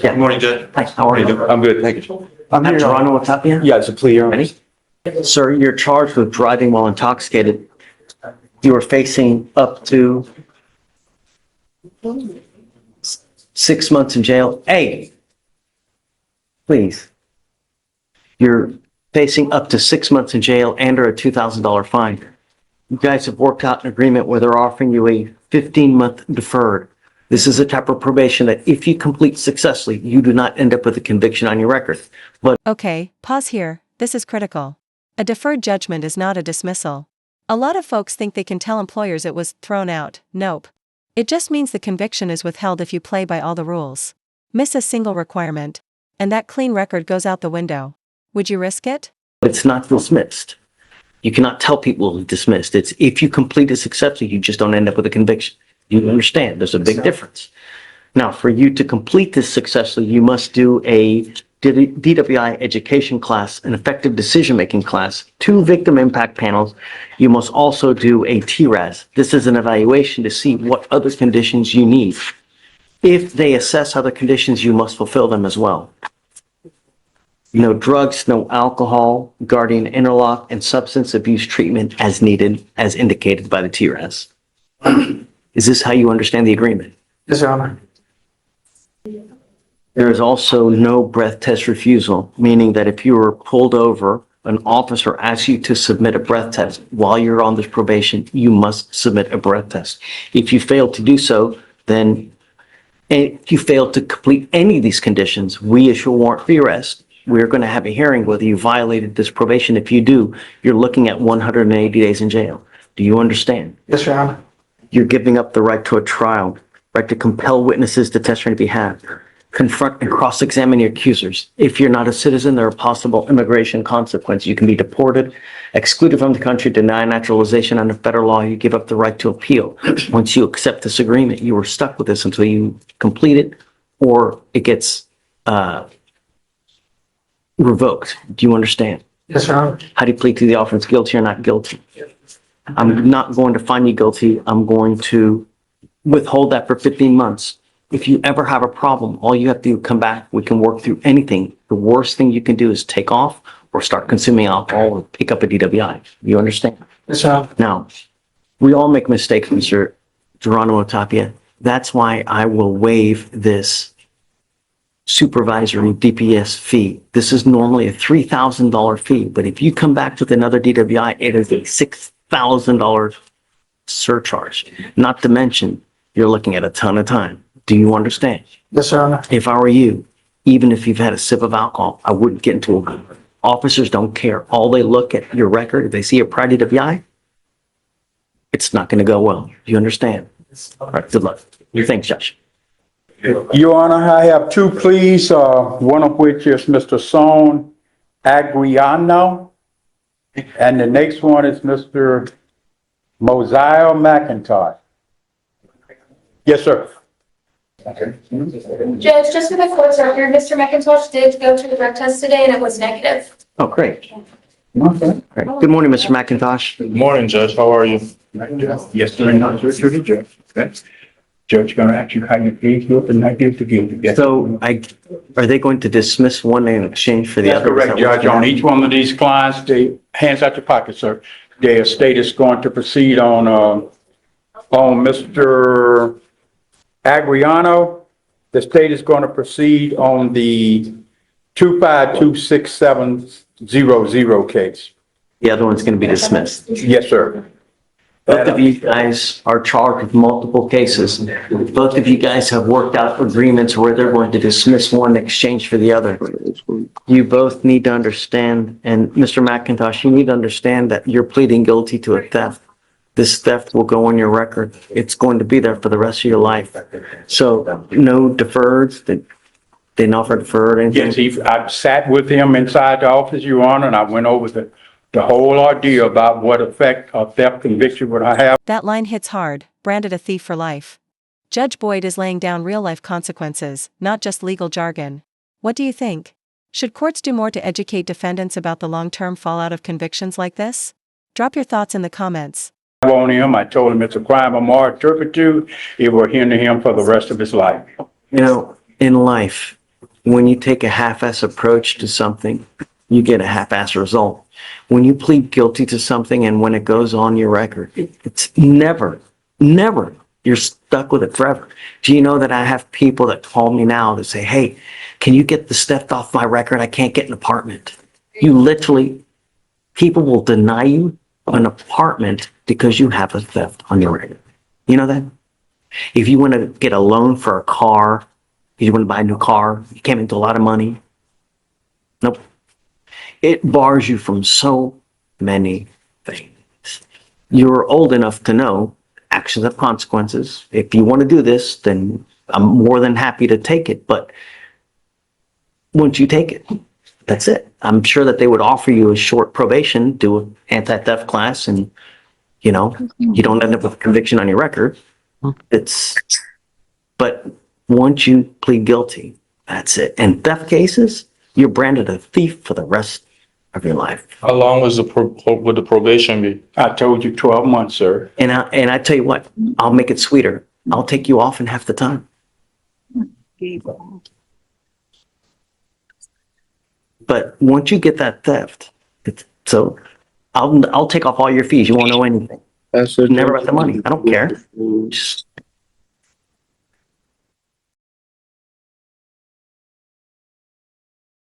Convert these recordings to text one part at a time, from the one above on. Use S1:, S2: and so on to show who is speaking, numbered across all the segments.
S1: Yeah.
S2: Good morning, Judge.
S1: Hi, how are you?
S2: I'm good, thank you.
S1: I'm Geronimo Tapia.
S2: Yeah, it's a plea.
S1: Ready? Sir, you're charged with driving while intoxicated. You are facing up to 6 months in jail. Hey, please. You're facing up to 6 months in jail and or a $2,000 fine. You guys have worked out an agreement where they're offering you a 15-month deferred. This is a type of probation that if you complete successfully, you do not end up with a conviction on your record. But
S3: Okay, pause here. This is critical. A deferred judgment is not a dismissal. A lot of folks think they can tell employers it was thrown out. Nope. It just means the conviction is withheld if you play by all the rules. Miss a single requirement, and that clean record goes out the window. Would you risk it?
S1: it's not dismissed. You cannot tell people it's dismissed. It's if you complete it successfully, you just don't end up with a conviction. You understand? There's a big difference. Now, for you to complete this successfully, you must do a DWI education class, an effective decision-making class, 2 victim impact panels. You must also do a TRAS. This is an evaluation to see what other conditions you need. If they assess other conditions, you must fulfill them as well. No drugs, no alcohol, guardian interlock, and substance abuse treatment as needed, as indicated by the TRAS. Is this how you understand the agreement?
S4: Yes, Your Honor.
S1: There is also no breath test refusal, meaning that if you were pulled over, an officer asks you to submit a breath test while you're on this probation, you must submit a breath test. If you fail to do so, then if you fail to complete any of these conditions, we issue a warrant for your arrest. We're going to have a hearing whether you violated this probation. If you do, you're looking at 180 days in jail. Do you understand?
S4: Yes, Your Honor.
S1: You're giving up the right to a trial, right to compel witnesses to testify on your behalf, confront and cross-examine your accusers. If you're not a citizen, there are possible immigration consequences. You can be deported, excluded from the country, denied naturalization under federal law. You give up the right to appeal. Once you accept this agreement, you are stuck with this until you complete it or it gets revoked. Do you understand?
S4: Yes, Your Honor.
S1: How do you plead to the offense, guilty or not guilty? I'm not going to find you guilty. I'm going to withhold that for 15 months. If you ever have a problem, all you have to do, come back. We can work through anything. The worst thing you can do is take off or start consuming alcohol or pick up a DWI. You understand?
S4: Yes, Your Honor.
S1: Now, we all make mistakes, Mr. Geronimo Tapia. That's why I will waive this supervisory DPS fee. This is normally a $3,000 fee, but if you come back with another DWI, it is a $6,000 surcharge. Not to mention, you're looking at a ton of time. Do you understand?
S4: Yes, Your Honor.
S1: If I were you, even if you've had a sip of alcohol, I wouldn't get into it. Officers don't care. All they look at your record, if they see a prior DWI, it's not going to go well. Do you understand? All right, good luck. Thanks, Josh.
S5: Your Honor, I have 2 pleas, one of which is Mr. Son Agriano, and the next one is Mr. Mosiah McIntosh. Yes, sir.
S6: Judge, just for the court's record, Mr. McIntosh did go to the drug test today and it was negative.
S1: Oh, great. Okay. Great. Good morning, Mr. McIntosh.
S2: Good morning, Judge. How are you?
S7: Yes, sir. Not to the judge. Okay. Judge gonna ask you how you plead guilty and not guilty guilty. Yes.
S1: So are they going to dismiss one in exchange for the
S5: That's
S1: other?
S5: correct, Judge. On each one of these clients, they, hands out your pocket, sir. Their state is going to proceed on Mr. Agriano. The state is going to proceed on the 2526700 case.
S1: The other one's going to be dismissed.
S5: Yes, sir.
S1: Both of you guys are charged with multiple cases. Both of you guys have worked out agreements where they're going to dismiss one in exchange for the other. You both need to understand, and Mr. McIntosh, you need to understand that you're pleading guilty to a theft. This theft will go on your record. It's going to be there for the rest of your life. So no deferreds, they didn't offer deferred anything?
S5: Yes, I sat with him inside the office, Your Honor, and I went over the whole ordeal about what effect a theft conviction would have.
S3: That line hits hard, branded a thief for life. Judge Boyd is laying down real-life consequences, not just legal jargon. What do you think? Should courts do more to educate defendants about the long-term fallout of convictions like this? Drop your thoughts in the comments.
S5: On him, I told him it's a crime of moral turpitude. It will hinder him for the rest of his life.
S1: You know, in life, when you take a half-ass approach to something, you get a half-ass result. When you plead guilty to something and when it goes on your record, it's never, you're stuck with it forever. Do you know that I have people that call me now that say, hey, can you get this theft off my record? I can't get an apartment. You literally, people will deny you an apartment because you have a theft on your record. You know that? If you want to get a loan for a car, if you want to buy a new car, you came into a lot of money. Nope. It bars you from so many things. You're old enough to know actions have consequences. If you want to do this, then I'm more than happy to take it. But once you take it, that's it. I'm sure that they would offer you a short probation, do an anti-theft class, and you don't end up with a conviction on your record. But once you plead guilty, that's it. And theft cases, you're branded a thief for the rest of your life.
S2: How long was would the probation be?
S5: I told you 12 months, sir.
S1: And I tell you what, I'll make it sweeter. I'll take you off in half the time. But once you get that theft, so I'll take off all your fees. You won't know anything. Never about the money. I don't care. Just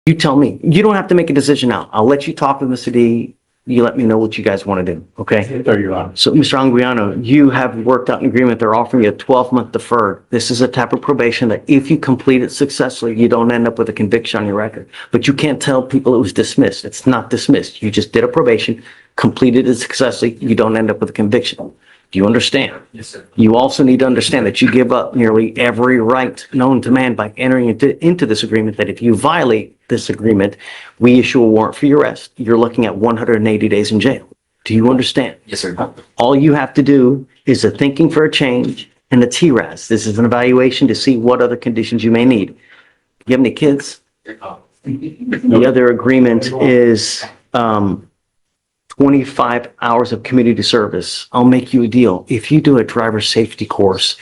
S1: you tell me. You don't have to make a decision now. I'll let you talk to Mr. D. You let me know what you guys want to do. Okay.
S5: There you are.
S1: So, Mr. Anguiano, you have worked out an agreement. They're offering you a 12-month deferred. This is a type of probation that if you complete it successfully, you don't end up with a conviction on your record. But you can't tell people it was dismissed. It's not dismissed. You just did a probation, completed it successfully. You don't end up with a conviction. Do you understand?
S4: Yes, sir.
S1: You also need to understand that you give up nearly every right known to man by entering into this agreement, that if you violate this agreement, we issue a warrant for your arrest. You're looking at 180 days in jail. Do you understand?
S4: Yes, sir.
S1: All you have to do is a thinking for a change and a TRAS. This is an evaluation to see what other conditions you may need. You have any kids? The other agreement is 25 hours of community service. I'll make you a deal. If you do a driver safety course,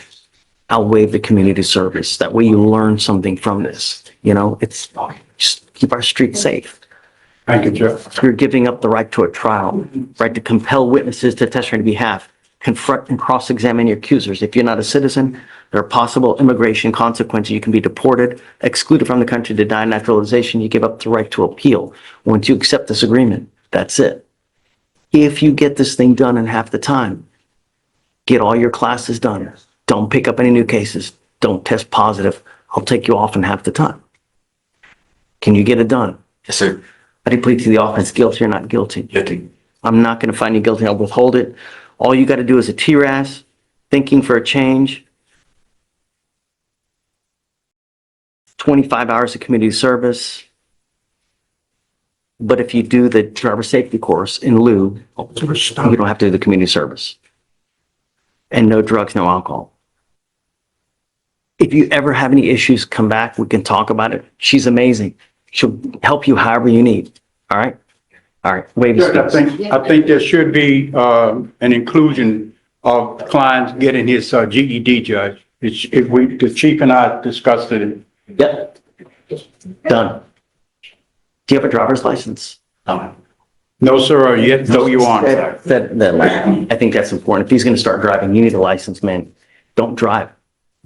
S1: I'll waive the community service. That way you learn something from this. It's just keep our streets safe.
S5: Thank you, Jeff.
S1: You're giving up the right to a trial, right to compel witnesses to testify on your behalf, confront and cross-examine your accusers. If you're not a citizen, there are possible immigration consequences. You can be deported, excluded from the country, denied naturalization. You give up the right to appeal. Once you accept this agreement, that's it. If you get this thing done in half the time, get all your classes done. Don't pick up any new cases. Don't test positive. I'll take you off in half the time. Can you get it done?
S4: Yes, sir.
S1: I plead to the offense, guilty or not guilty.
S4: Guilty.
S1: I'm not going to find you guilty. I'll withhold it. All you got to do is a TRAS, thinking for a change, 25 hours of community service. But if you do the driver safety course in lieu, you don't have to do the community service. And no drugs, no alcohol. If you ever have any issues, come back. We can talk about it. She's amazing. She'll help you however you need. All right? All right. Wave your
S5: Judge, I think there should be an inclusion of clients getting his GED, Judge. The chief and I discussed it.
S1: Yep. Done. Do you have a driver's license?
S5: No, sir, yet, though you are.
S1: I think that's important. If he's going to start driving, you need a license, man. Don't drive.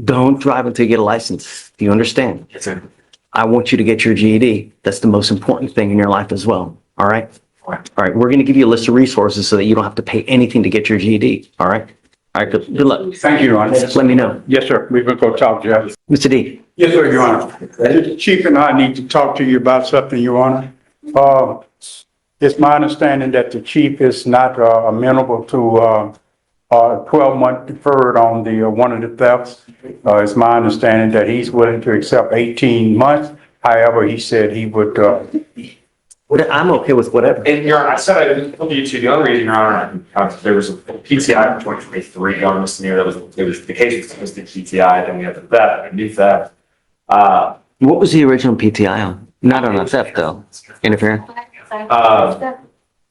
S1: Don't drive until you get a license. Do you understand?
S4: Yes, sir.
S1: I want you to get your GED. That's the most important thing in your life as well. All right? All right. We're going to give you a list of resources so that you don't have to pay anything to get your GED. All right? All right. Good luck.
S5: Thank you, Your Honor.
S1: Just let me know.
S5: Yes, sir. We will go talk, Judge.
S1: Mr. D.
S5: Yes, sir, Your Honor. The chief and I need to talk to you about something, Your Honor. It's my understanding that the chief is not amenable to 12-month deferred on the one of the thefts. It's my understanding that he's willing to accept 18 months. However, he said he would.
S1: I'm okay with whatever.
S8: And Your Honor, I said I didn't believe you too. The only reason, Your Honor, there was a PTI from 2023 on this year. It was the case was the PTI. Then we had the theft, a new theft.
S1: What was the original PTI on? Not on a theft, though. Interference?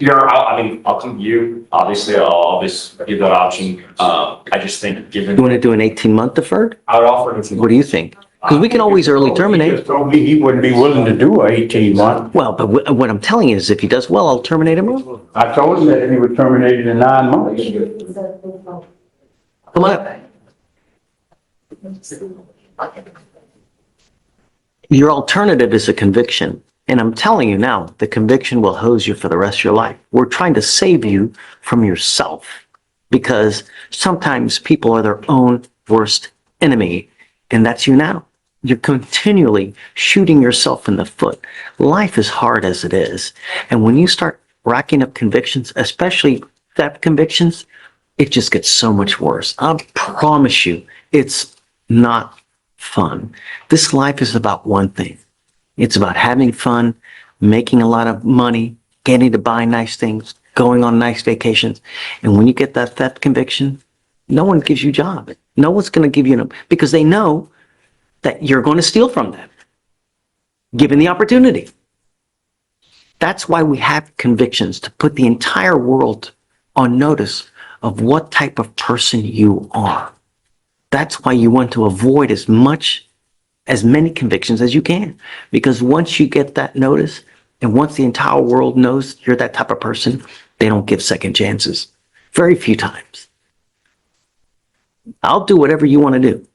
S8: Your Honor, I'll come to you. Obviously, I'll always give that option. I just think given.
S1: You want to do an 18-month deferred?
S8: I would offer it.
S1: What do you think? Because we can always early
S5: He
S1: terminate.
S5: just told me he wouldn't be willing to do a 18-month.
S1: Well, but what I'm telling you is if he does well, I'll terminate him early.
S5: I told him that he would terminate it in 9 months.
S1: Come on up. Your alternative is a conviction. And I'm telling you now, the conviction will hose you for the rest of your life. We're trying to save you from yourself because sometimes people are their own worst enemy. And that's you now. You're continually shooting yourself in the foot. Life is hard as it is. And when you start racking up convictions, especially theft convictions, it just gets so much worse. I promise you, it's not fun. This life is about one thing. It's about having fun, making a lot of money, getting to buy nice things, going on nice vacations. And when you get that theft conviction, no one gives you a job. No one's going to give you because they know that you're going to steal from them, given the opportunity. That's why we have convictions, to put the entire world on notice of what type of person you are. That's why you want to avoid as many convictions as you can. Because once you get that notice, and once the entire world knows you're that type of person, they don't give second chances. Very few times. I'll do whatever you want to do.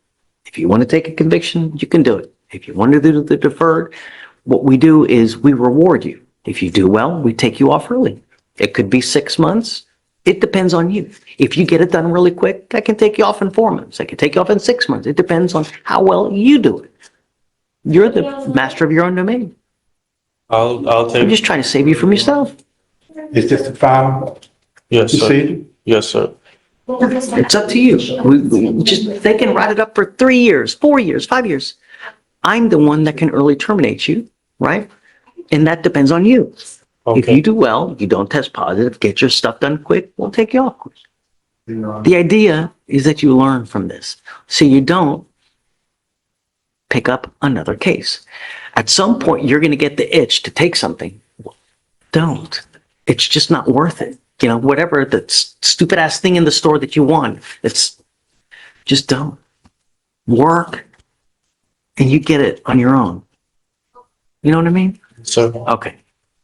S1: If you want to take a conviction, you can do it. If you want to do the deferred, what we do is we reward you. If you do well, we take you off early. It could be 6 months. It depends on you. If you get it done really quick, I can take you off in 4 months. I can take you off in 6 months. It depends on how well you do it. You're the master of your own domain.
S2: I'll
S1: I'm
S2: take,
S1: just trying to save you from yourself.
S5: Is this the final
S2: yes, sir.
S5: procedure?
S2: Yes, sir.
S1: It's up to you. They can write it up for 3 years, 4 years, 5 years. I'm the one that can early terminate you, right? And that depends on you. If
S2: Okay.
S1: you do well, you don't test positive, get your stuff done quick, we'll take you off quick. The idea is that you learn from this, so you don't pick up another case. At some point, you're going to get the itch to take something. Don't. It's just not worth it. You know, whatever the stupid ass thing in the store that you want, just don't. Work and you get it on your own. You know what I mean?
S2: Sir,
S1: Okay.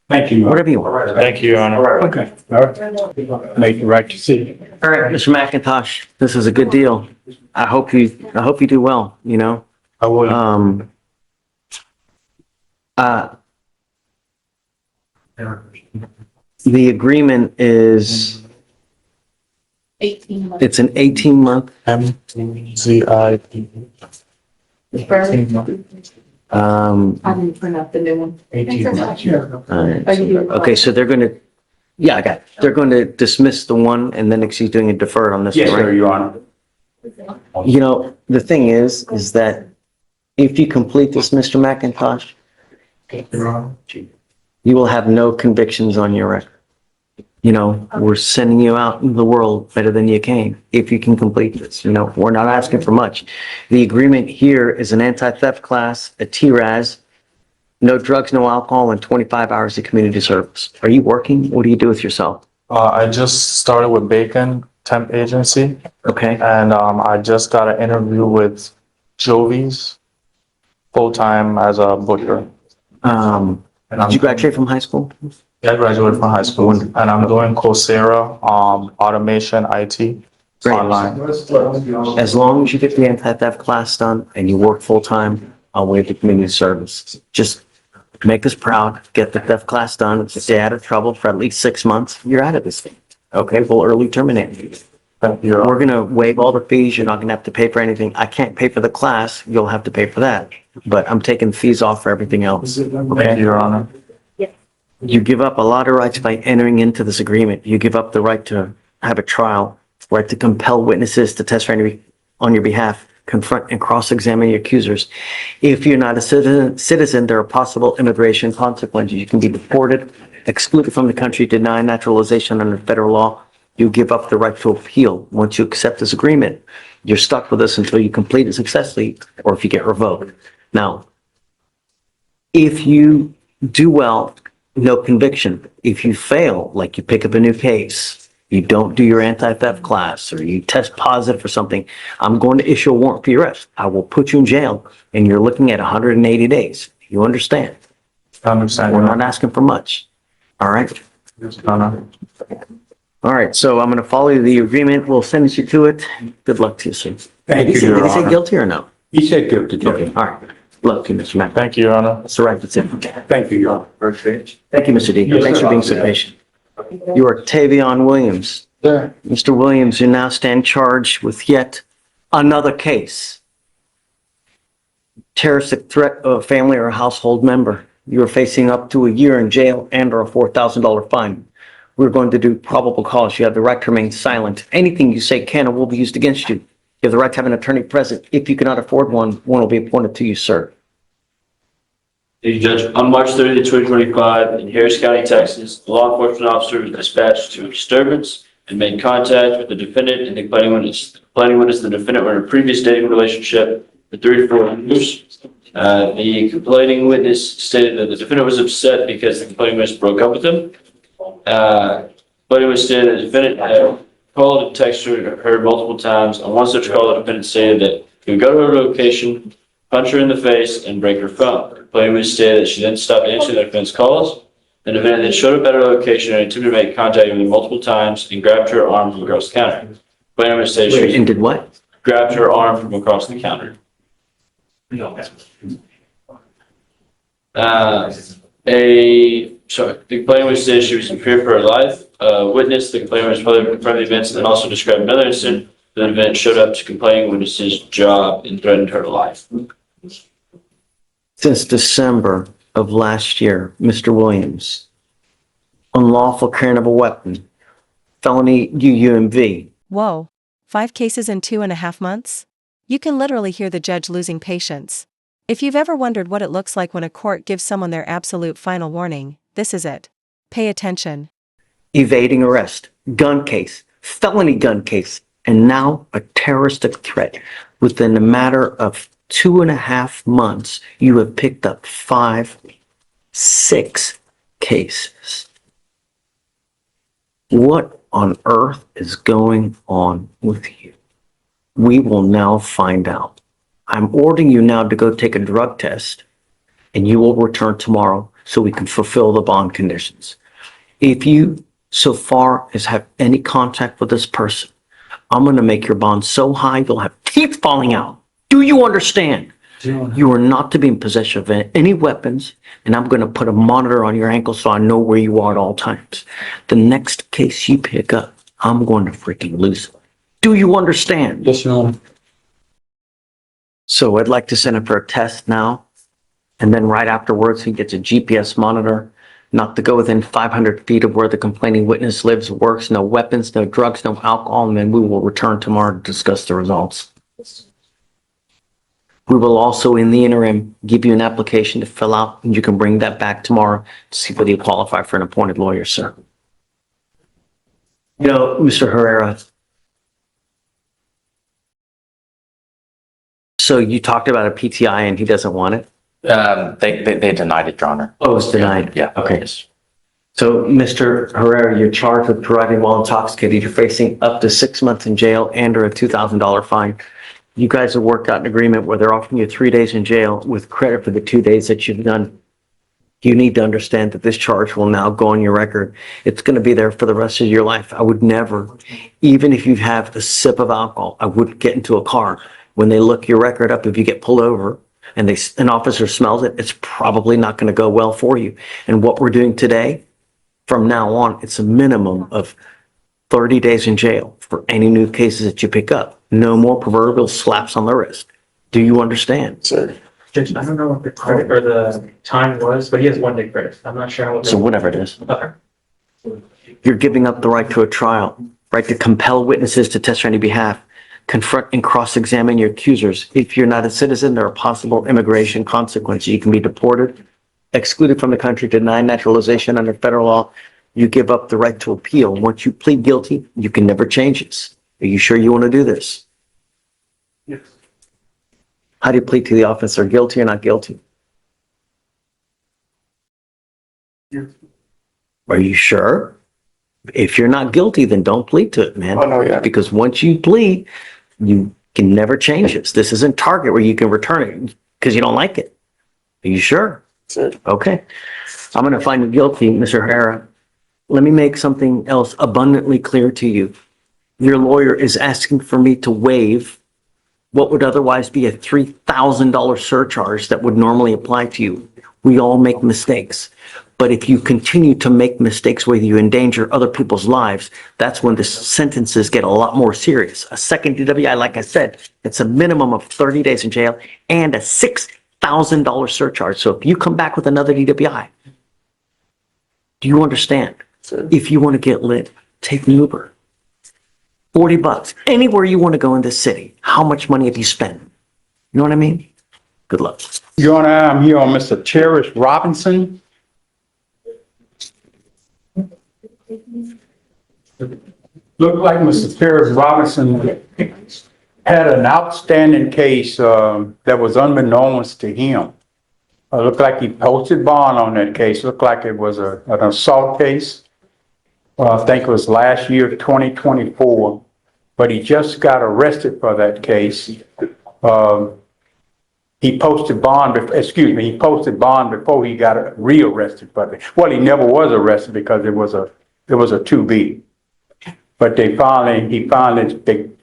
S5: Thank you.
S1: Whatever you want.
S2: thank you, Your Honor.
S5: Okay, all right. Make the right decision.
S1: All right, Mr. McIntosh, this is a good deal. I hope you do well, you know?
S2: I will.
S1: The agreement is,
S9: 18 months.
S1: it's an 18-month,
S2: MZIP.
S9: I didn't print out the new one.
S5: 18 months.
S1: okay, so they're going to, yeah, I got it. They're going to dismiss the one and then she's doing a deferred on this
S5: Yes,
S1: one,
S5: sir,
S1: right?
S5: Your Honor.
S1: You know, the thing is that if you complete this, Mr. McIntosh, you will have no convictions on your record. You know, we're sending you out in the world better than you came if you can complete this. You know, we're not asking for much. The agreement here is an anti-theft class, a TRAS, no drugs, no alcohol, and 25 hours of community service. Are you working? What do you do with yourself?
S2: I just started with Bacon Temp Agency,
S1: Okay.
S2: and I just got an interview with Jovi's full-time as a butcher.
S1: Did you graduate from high school?
S2: I graduated from high school, and I'm doing Coursera, automation, IT,
S1: Great.
S2: online.
S1: As long as you get the anti-theft class done and you work full-time, I'll waive the community service. Just make us proud, get the theft class done, stay out of trouble for at least 6 months, you're out of this thing. Okay, we'll early terminate you.
S2: Thank you.
S1: We're gonna waive all the fees, you're not gonna have to pay for anything. I can't pay for the class, you'll have to pay for that. But I'm taking fees off for everything else.
S2: Thank you, Your Honor.
S1: You give up a lot of rights by entering into this agreement. You give up the right to have a trial, right to compel witnesses to testify on your behalf, confront and cross-examine your accusers. If you're not a citizen, there are possible immigration consequences. You can be deported, excluded from the country, denied naturalization under federal law. You give up the right to appeal. Once you accept this agreement, you're stuck with us until you complete it successfully or if you get revoked. Now, if you do well, no conviction. If you fail, like you pick up a new case, you don't do your anti-theft class, or you test positive for something, I'm going to issue a warrant for your arrest. I will put you in jail, and you're looking at 180 days. You understand?
S2: I understand,
S1: We're
S2: Your
S1: not
S2: Honor.
S1: asking for much. All right?
S2: Your Honor.
S1: All right, so I'm going to follow the agreement. We'll send you to it. Good luck to you, sir.
S5: Thank you,
S1: Did
S5: Your
S1: he say
S5: Honor.
S1: guilty or no?
S5: He said guilty,
S1: Okay,
S5: Judge.
S1: all right. Luck to you, Mr. Mack.
S2: Thank you, Your Honor.
S1: That's all right, that's it.
S5: Thank you, Your Honor.
S1: Thank you, Mr. D. Thanks for being so patient. You are Tavion Williams.
S5: Sir.
S1: Mr. Williams, you now stand charged with yet another case. Terroristic threat of a family or a household member. You are facing up to a year in jail and or a $4,000 fine. We're going to do probable cause. You have the right to remain silent. Anything you say can or will be used against you. You have the right to have an attorney present. If you cannot afford one, one will be appointed to you, sir.
S10: Thank you, Judge. On March 30th, 2025, in Harris County, Texas, a law enforcement officer was dispatched to a disturbance and made contact with the defendant and the complaining witness. The complaining witness and the defendant were in a previous dating relationship for 3 to 4 years. The complaining witness stated that the defendant was upset because the complaining witness broke up with him. Complaining witness stated that the defendant had called and texted her multiple times. On one such call, the defendant stated that he would go to her location, punch her in the face, and break her phone. The complaining witness stated that she then stopped answering the defendant's calls. The defendant then showed up at her location and attempted to make contact with her multiple times and grabbed her arm from across the counter. The complaining witness stated
S1: And
S10: she
S1: did what?
S10: grabbed her arm from across the counter. The complainant witness said she was in fear for her life. Witness, the complainant was further confirmed the events and then also described another incident. The event showed up to complaining witness's job and threatened her life.
S1: Since December of last year, Mr. Williams, unlawful carrying of a weapon, felony UUMV.
S3: Whoa. 5 cases in 2.5 months? You can literally hear the judge losing patience. If you've ever wondered what it looks like when a court gives someone their absolute final warning, this is it. Pay attention.
S1: Evading arrest, gun case, felony gun case, and now a terroristic threat. Within a matter of 2.5 months, you have picked up 6 cases. What on earth is going on with you? We will now find out. I'm ordering you now to go take a drug test, and you will return tomorrow so we can fulfill the bond conditions. If you so far as have any contact with this person, I'm going to make your bond so high you'll have teeth falling out. Do you understand? You are not to be in possession of any weapons, and I'm going to put a monitor on your ankle so I know where you are at all times. The next case you pick up, I'm going to freaking lose it. Do you understand?
S4: Yes, Your Honor.
S1: So I'd like to send him for a test now, and then right afterwards, he gets a GPS monitor, not to go within 500 feet of where the complaining witness lives, works, no weapons, no drugs, no alcohol, and then we will return tomorrow to discuss the results. We will also, in the interim, give you an application to fill out, and you can bring that back tomorrow to see whether you qualify for an appointed lawyer, sir. You know, Mr. Herrera, so you talked about a PTI and he doesn't want it?
S11: They denied it, Your Honor.
S1: Oh, it's denied?
S11: Yeah.
S1: Okay.
S11: Yes.
S1: So, Mr. Herrera, you're charged with driving while intoxicated. You're facing up to 6 months in jail and or a $2,000 fine. You guys have worked out an agreement where they're offering you 3 days in jail with credit for the 2 days that you've done. You need to understand that this charge will now go on your record. It's going to be there for the rest of your life. I would never, even if you have a sip of alcohol, I wouldn't get into a car. When they look your record up, if you get pulled over and an officer smells it, it's probably not going to go well for you. And what we're doing today, from now on, it's a minimum of 30 days in jail for any new cases that you pick up. No more proverbial slaps on the wrist. Do you understand?
S11: Sir.
S4: Judge, I don't know what the credit or the time was, but he has 1 day credit. I'm not sure what.
S1: So whatever it is.
S4: Okay.
S1: You're giving up the right to a trial, right to compel witnesses to testify on your behalf, confront and cross-examine your accusers. If you're not a citizen, there are possible immigration consequences. You can be deported, excluded from the country, denied naturalization under federal law. You give up the right to appeal. Once you plead guilty, you can never change this. Are you sure you want to do this?
S4: Yes.
S1: How do you plead to the officer, guilty or not guilty?
S4: Yes.
S1: Are you sure? If you're not guilty, then don't plead to it, man.
S2: Oh, no, yeah.
S1: Because once you plead, you can never change this. This isn't Target where you can return it because you don't like it. Are you sure?
S2: Sure.
S1: Okay. I'm going to find you guilty, Mr. Herrera. Let me make something else abundantly clear to you. Your lawyer is asking for me to waive what would otherwise be a $3,000 surcharge that would normally apply to you. We all make mistakes. But if you continue to make mistakes where you endanger other people's lives, that's when the sentences get a lot more serious. A second DWI, like I said, it's a minimum of 30 days in jail and a $6,000 surcharge. So if you come back with another DWI, do you understand?
S2: Sure.
S1: If you want to get lit, take an Uber. $40. Anywhere you want to go in this city. How much money have you spent? You know what I mean? Good luck.
S5: Your Honor, I'm here on Mr. Terrence Robinson. Looked like Mr. Terrence Robinson had an outstanding case that was unbeknownst to him. Looked like he posted bond on that case. Looked like it was an assault case. I think it was last year, 2024, but he just got arrested for that case. He posted bond, he posted bond before he got rearrested for it. Well, he never was arrested because it was a 2B. But they posted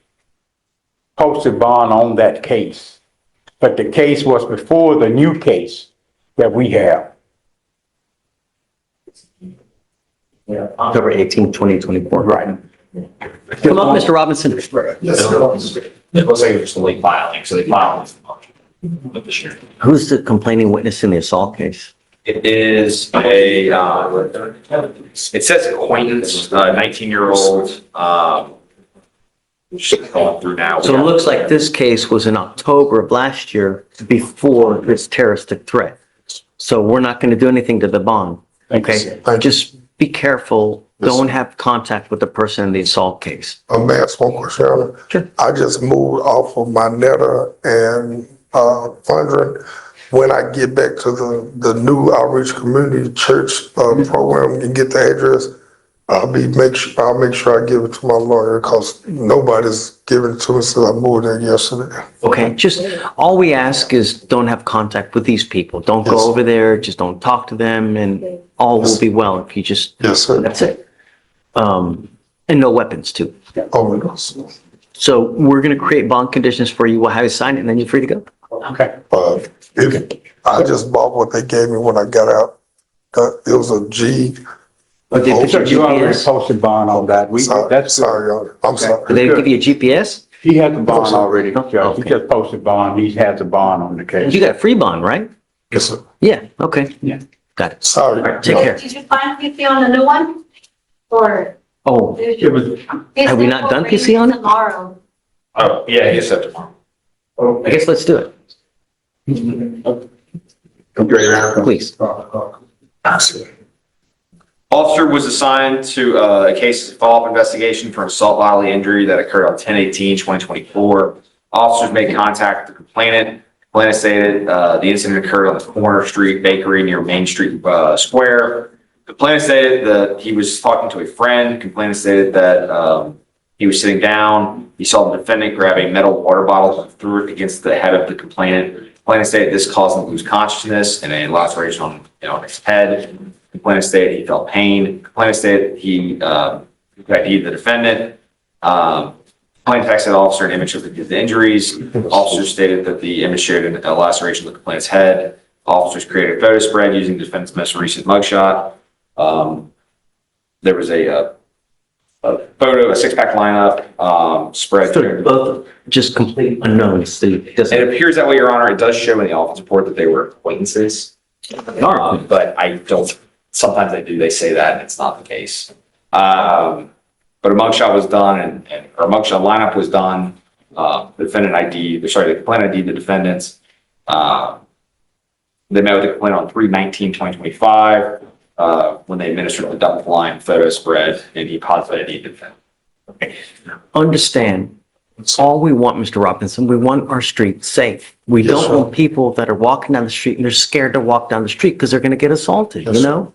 S5: bond on that case. But the case was before the new case that we have.
S1: October 18, 2024.
S5: Right.
S1: Come up, Mr. Robinson.
S8: Yes, it looks like it was a late filing, so they filed with the sheriff.
S1: Who's the complaining witness in the assault case?
S8: It is a, it says acquaintance, 19-year-old, just going through now.
S1: So it looks like this case was in October of last year before this terroristic threat. So we're not going to do anything to the bond. Okay? Just be careful. Don't have contact with the person in the assault case.
S12: May I ask one question, Your Honor?
S1: Sure.
S12: I just moved off of my netta and wondering when I get back to the new outreach community church program and get the address, I'll make sure I give it to my lawyer because nobody's given it to me since I moved there yesterday.
S1: Okay, just all we ask is don't have contact with these people. Don't go over there, just don't talk to them, and all will be well if you just,
S12: Yes, sir.
S1: that's it. And no weapons too.
S12: Oh, yes.
S1: So we're gonna create bond conditions for you. We'll have you sign it and then you're free to go.
S5: Okay.
S12: I just bought what they gave me when I got out. It was a G.
S1: But they put your
S5: You already
S1: GPS,
S5: posted bond on that.
S12: Sorry, Your Honor. I'm sorry.
S1: did they give you a GPS?
S5: He had the bond already, Judge. He
S1: Okay.
S5: just posted bond. He has a bond on the case.
S1: You got a free bond, right?
S12: Yes, sir.
S1: Yeah, okay.
S5: Yeah.
S1: Got it.
S12: Sorry.
S1: All right, take care.
S6: Did you find PC on the new one? Or?
S1: Oh,
S5: It was,
S1: have we not done PC on it?
S6: Tomorrow.
S8: Oh, yeah, I guess that's tomorrow.
S1: I guess let's do it. Please.
S8: Officer was assigned to a case follow-up investigation for an assault bodily injury that occurred on 10/18/2024. Officers made contact with the complainant. Complainant stated the incident occurred on the corner street bakery near Main Street Square. Complainant stated that he was talking to a friend. Complainant stated that he was sitting down. He saw the defendant grab a metal water bottle and threw it against the head of the complainant. Complainant stated this caused him to lose consciousness and a laceration on his head. Complainant stated he felt pain. Complainant stated he ID'd the defendant. Complainant texted the officer an image of the injuries. Officer stated that the image showed a laceration of the complainant's head. Officers created a photo spread using the defendant's most recent mugshot. There was a photo, a six-pack lineup spread.
S1: So both just complete unknowns.
S8: It appears that way, Your Honor. It does show in the office report that they were acquaintances. But I don't, sometimes they do, they say that, and it's not the case. But a mugshot was done and a mugshot lineup was done. The complainant ID'd the defendants. They met with the complainant on 3/19/2025 when they administered the double blind photo spread and he positively ID'd the defendant.
S1: Okay. Understand, all we want, Mr. Robinson, we want our streets safe. We
S12: Yes,
S1: don't
S12: sir.
S1: want people that are walking down the street and they're scared to walk down the street because they're going to get assaulted,
S12: Yes,
S1: you
S12: sir.
S1: know?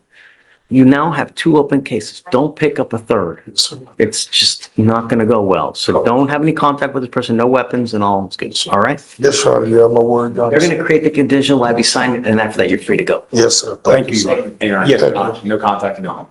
S1: You now have 2 open cases. Don't pick up a third. It's just not gonna go well. So don't have any contact with this person, no weapons and all. It's good. All right?
S12: Yes, sir. Yeah, my word.
S1: They're gonna create the conditional, have you sign it, and after that, you're free to go.
S12: Yes, sir.
S5: Thank you.
S8: Yes, no contact, no.